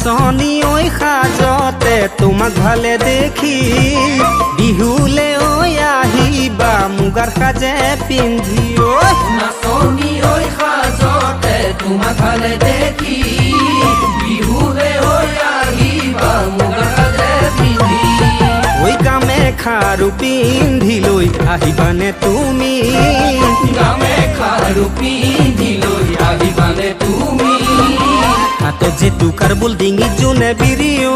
নাচনী ঐ সাজতে তোমাক ভালে দেখি বিহুলে ঐ আহিবা মুগাৰ সাজে পিন্ধি ঐ নাচনী ঐ সাজতে তোমাক ভালে দেখি বিহুলে ঐ আহিবা মুগাৰ সাজে পিন্ধি ঐ গামেখাৰু পিন্ধি লৈ আহিবানে তুমি গামেখাৰু পিন্ধি লৈ আহিবানে তুমি হাতত যে টুকাৰ বোল ডিঙি জোনে বিৰিও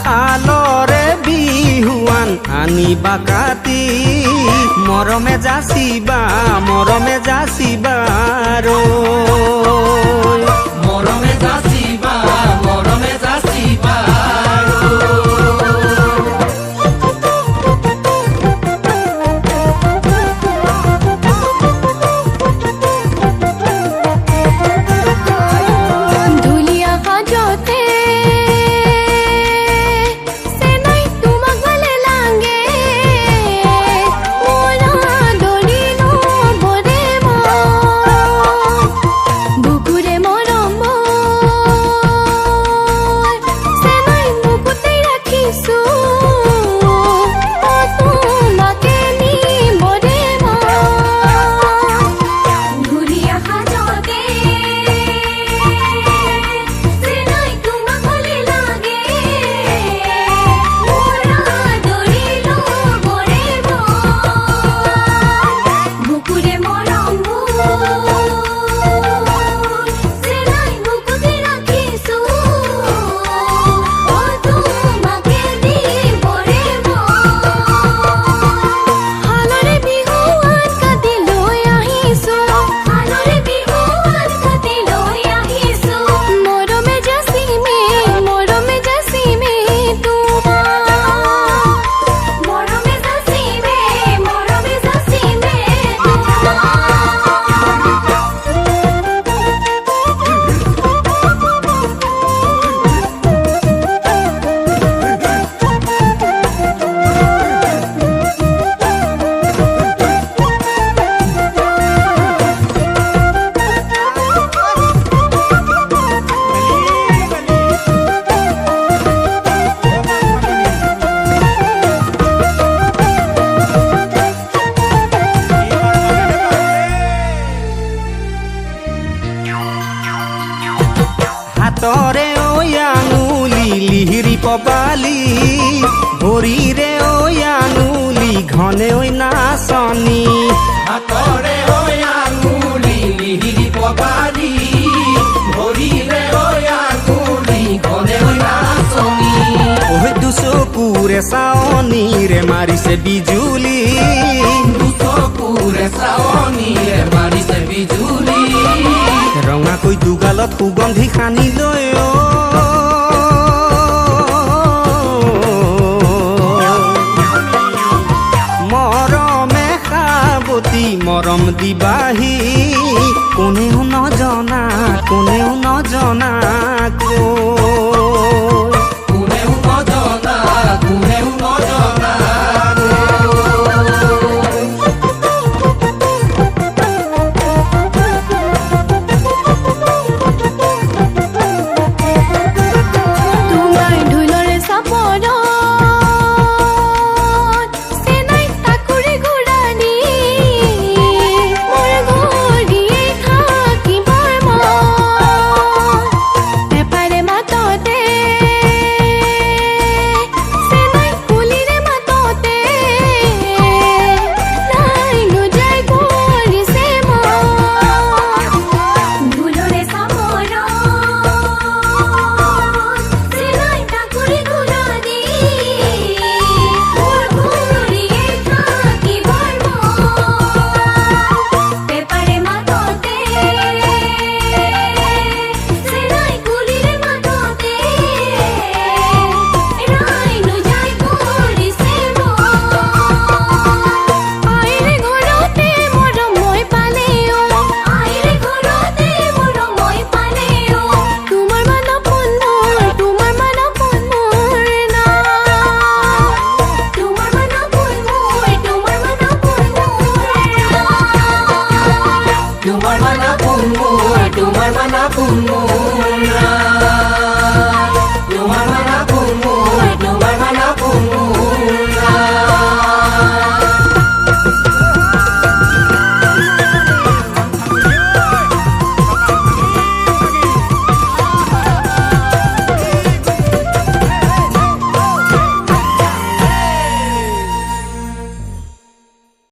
শালৰে বিহুৱান আনিবা কাটি মৰমে যাচিবা ৰৈ মৰমে যাচিবা হাতৰে ঐ আঙুলি লিহিৰি পবালি ভৰিৰে ঐ আঙুলি ঘনে ঐ নাচনী হাতৰে ঐ আঙুলি লিহিৰি পবালি ভৰিৰে ঐ আঙুলি ঘনে ঐ নাচনী ঐ দুচকুৰে চাৱনীৰে মাৰিছে বিজুলি দুচকুৰে চাৱনীৰে মাৰিছে বিজুলি ৰঙাকৈ দুগালত সুগন্ধি সানি লৈ মৰমে সাৱতি মৰম দিবাহি কোনেও নজনা কোনেও নজনা na pumura